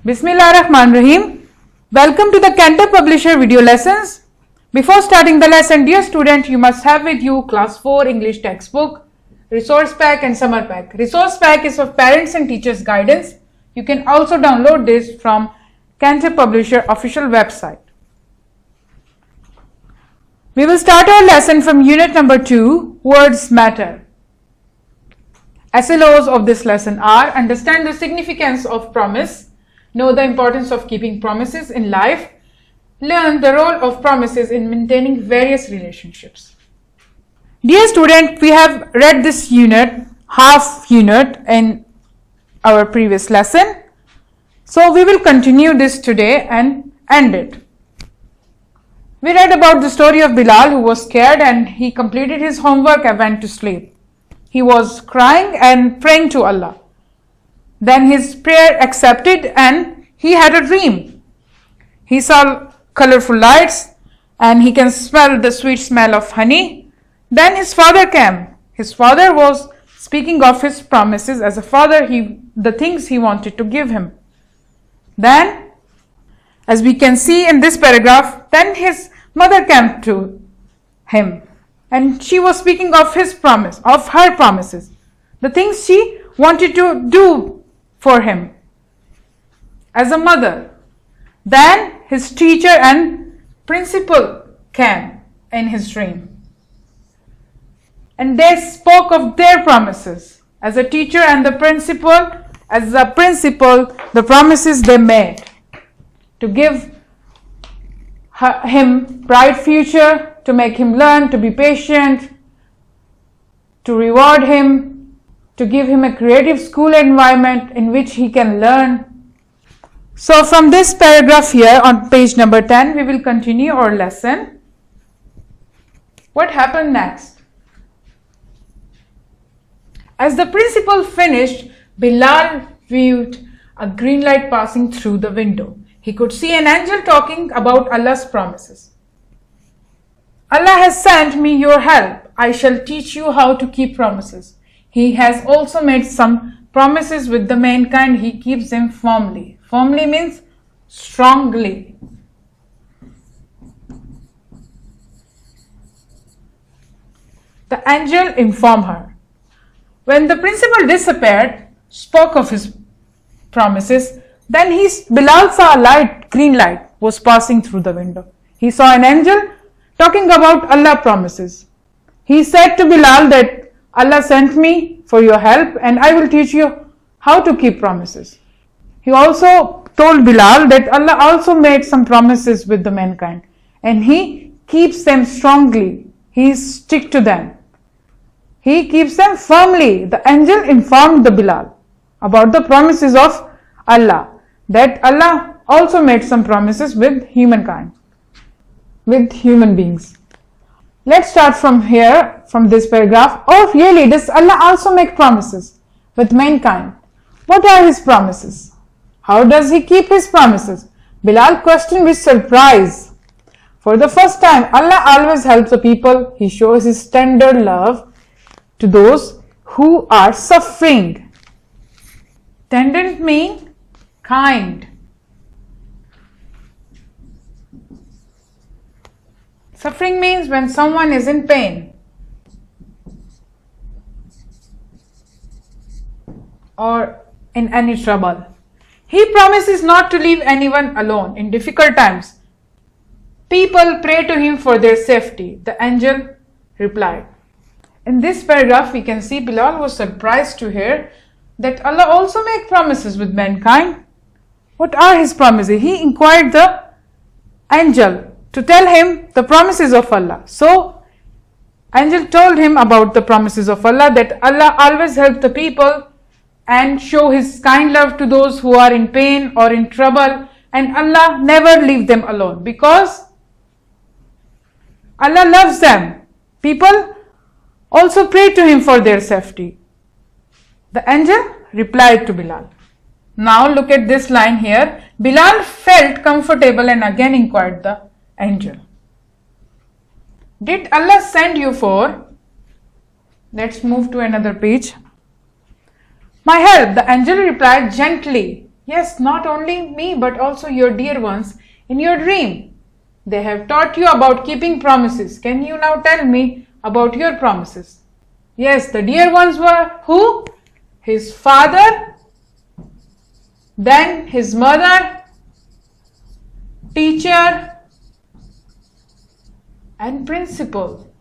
Bismillahirrahmanirrahim. Welcome to the Cantab Publisher video lessons. Before starting the lesson, dear student, you must have with you class 4 English textbook, resource pack and summer pack. Resource pack is for parents and teachers guidance. You can also download this from Cantab Publisher official website. We will start our lesson from unit number 2, words matter. SLOs of this lesson are: understand the significance of promise, know the importance of keeping promises in life, learn the role of promises in maintaining various relationships. Dear student, we have read this unit, half unit in our previous lesson. So we will continue this today and end it. We read about the story of Bilal, who was scared and he completed his homework and went to sleep. He was crying and praying to Allah. Then his prayer accepted and he had a dream. He saw colorful lights and he can smell the sweet smell of honey. Then his father came. His father was speaking of his promises as a father, the things he wanted to give him. Then, as we can see in this paragraph, then his mother came to him and she was speaking of his promise, of her promises, the things she wanted to do for him as a mother. Then his teacher and principal came in his dream and they spoke of their promises as a teacher and the principal. As a principal, the promises they made to give him bright future, to make him learn, to be patient, to reward him, to give him a creative school environment in which he can learn. So from this paragraph here on page number 10, we will continue our lesson. What happened next? As the principal finished, Bilal viewed a green light passing through the window. He could see an angel talking about Allah's promises. Allah has sent me your help. I shall teach you how to keep promises. He has also made some promises with the mankind. He keeps them firmly. Firmly means strongly. The angel informed her. When the principal disappeared, spoke of his promises, then Bilal saw a light, green light was passing through the window. He saw an angel talking about Allah's promises. He said to Bilal that Allah sent me for your help and I will teach you how to keep promises. He also told Bilal that Allah also made some promises with the mankind and he keeps them strongly. He sticks to them. He keeps them firmly. The angel informed the Bilal about the promises of Allah, that Allah also made some promises with humankind, with human beings. Let's start from here, from this paragraph. Oh, really? Does Allah also make promises with mankind? What are his promises? How does he keep his promises? Bilal questioned with surprise. For the first time, Allah always helps the people. He shows his tender love to those who are suffering. Tender means kind. Suffering means when someone is in pain or in any trouble. He promises not to leave anyone alone in difficult times. People pray to him for their safety. The angel replied. In this paragraph, we can see Bilal was surprised to hear that Allah also makes promises with mankind. What are his promises? He inquired the angel to tell him the promises of Allah. So, angel told him about the promises of Allah, that Allah always helps the people and show his kind love to those who are in pain or in trouble, and Allah never leave them alone because Allah loves them. People also pray to him for their safety. The angel replied to Bilal. Now look at this line here. Bilal felt comfortable and again inquired the angel, did Allah send you for? Let's move to another page. My help, the angel replied gently. Yes, not only me, but also your dear ones in your dream. They have taught you about keeping promises. Can you now tell me about your promises? Yes, the dear ones were who? His father, then his mother, teacher, and principal.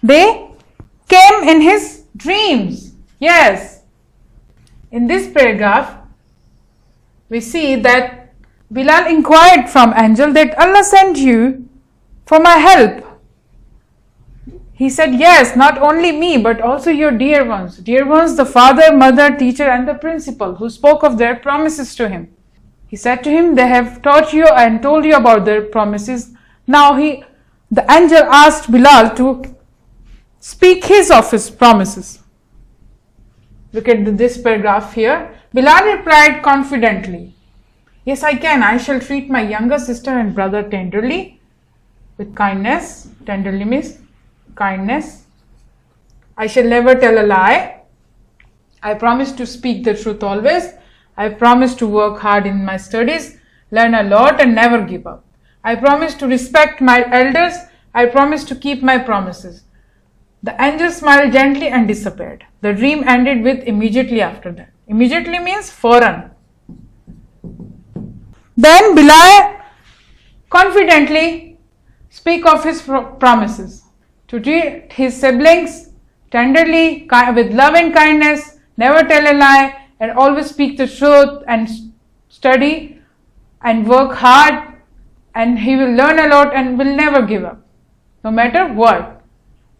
They came in his dreams. Yes. In this paragraph, we see that Bilal inquired from angel that Allah sent you for my help. He said, yes, not only me, but also your dear ones. Dear ones, the father, mother, teacher, and the principal who spoke of their promises to him. He said to him, they have taught you and told you about their promises. Now the angel asked Bilal to speak his of his promises. Look at this paragraph here. Bilal replied confidently, yes, I can. I shall treat my younger sister and brother tenderly, with kindness. Tenderly means kindness. I shall never tell a lie. I promise to speak the truth always. I promise to work hard in my studies, learn a lot and never give up. I promise to respect my elders. I promise to keep my promises. The angel smiled gently and disappeared. The dream ended with immediately after that. Immediately means foreign. Then Bilal confidently speak of his promises to treat his siblings tenderly, with love and kindness, never tell a lie, and always speak the truth and study and work hard, and he will learn a lot and will never give up, no matter what.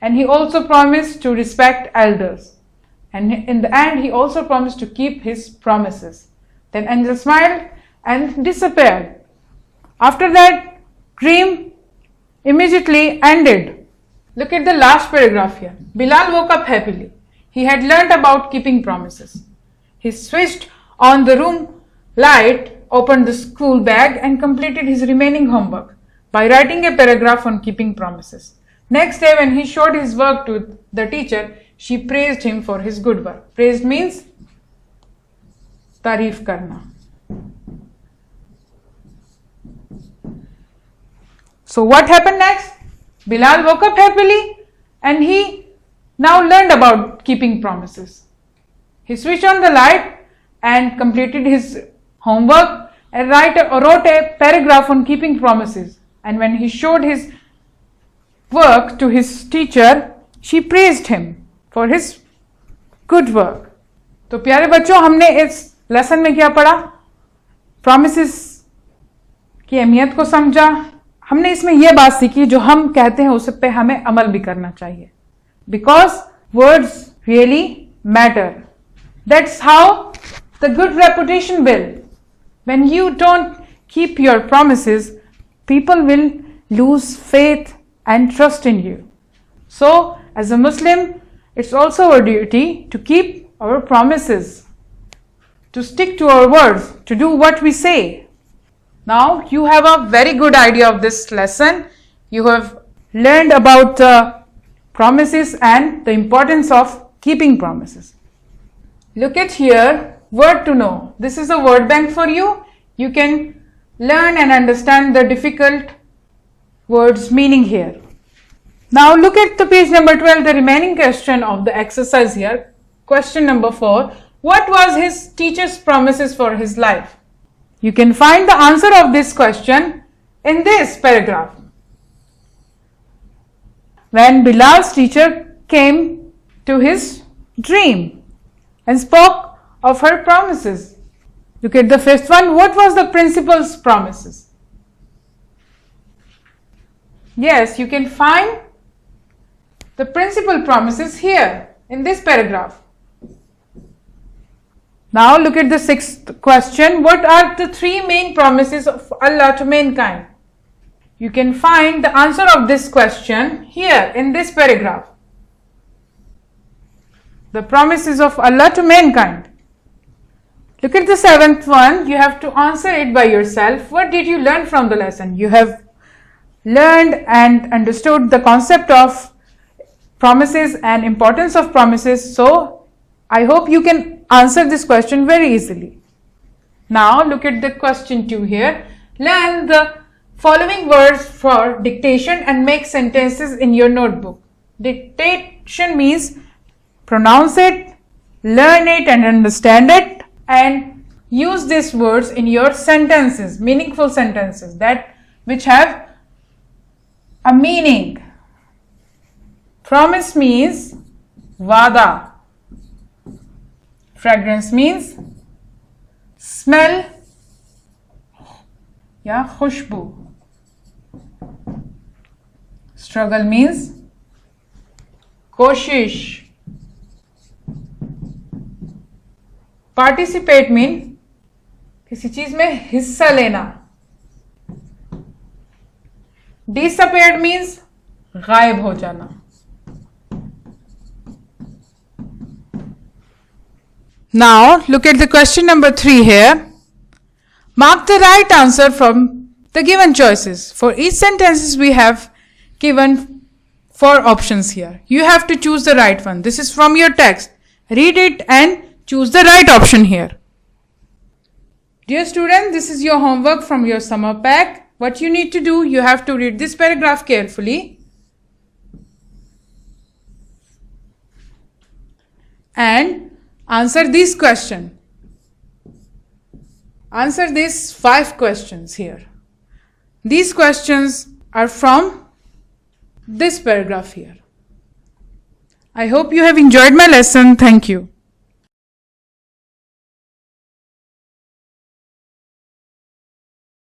And he also promised to respect elders. And in the end, he also promised to keep his promises. Then angel smiled and disappeared. After that, dream immediately ended. Look at the last paragraph here. Bilal woke up happily. He had learnt about keeping promises. He switched on the room light, opened the school bag, and completed his remaining homework by writing a paragraph on keeping promises. Next day, when he showed his work to the teacher, she praised him for his good work. Praised means तारीफ करना. So what happened next? Bilal woke up happily and he now learned about keeping promises. He switched on the light and completed his homework and wrote a paragraph on keeping promises. And when he showed his work to his teacher, she praised him for his good work. तो प्यारे बच्चों, हमने इस lesson में क्या पढ़ा? Promises की अहमियत को समझा. हमने इसमें यह बात सीखी जो हम कहते हैं उस पे हमें अमल भी करना चाहिए. Because words really matter. That's how the good reputation build. When you don't keep your promises, people will lose faith and trust in you. So, as a Muslim, it's also our duty to keep our promises, to stick to our words, to do what we say. Now, you have a very good idea of this lesson. You have learned about promises and the importance of keeping promises. Look at here. Word to know. This is a word bank for you. You can learn and understand the difficult words meaning here. Now look at the page number 12, the remaining question of the exercise here. Question number 4. What was his teacher's promises for his life? You can find the answer of this question in this paragraph. When Bilal's teacher came to his dream and spoke of her promises. Look at the fifth one. What was the principal's promises? Yes, you can find the principal promises here in this paragraph. Now look at the sixth question. What are the three main promises of Allah to mankind? You can find the answer of this question here in this paragraph. The promises of Allah to mankind. Look at the seventh one. You have to answer it by yourself. What did you learn from the lesson? You have learned and understood the concept of promises and importance of promises. So I hope you can answer this question very easily. Now look at the question 2 here. Learn the following words for dictation and make sentences in your notebook. Dictation means pronounce it, learn it and understand it, and use these words in your sentences, meaningful sentences that which have a meaning. Promise means vada. Fragrance means smell या खुशबू. Struggle means कोशिश. Participate means किसी चीज में हिस्सा लेना. Disappeared means गायब हो जाना. Now look at the question number 3 here. Mark the right answer from the given choices. For each sentence we have given 4 options here. You have to choose the right one. This is from your text. Read it and choose the right option here. Dear student, this is your homework from your summer pack. What you need to do, you have to read this paragraph carefully and answer this question. Answer these 5 questions here. These questions are from this paragraph here. I hope you have enjoyed my lesson. Thank you.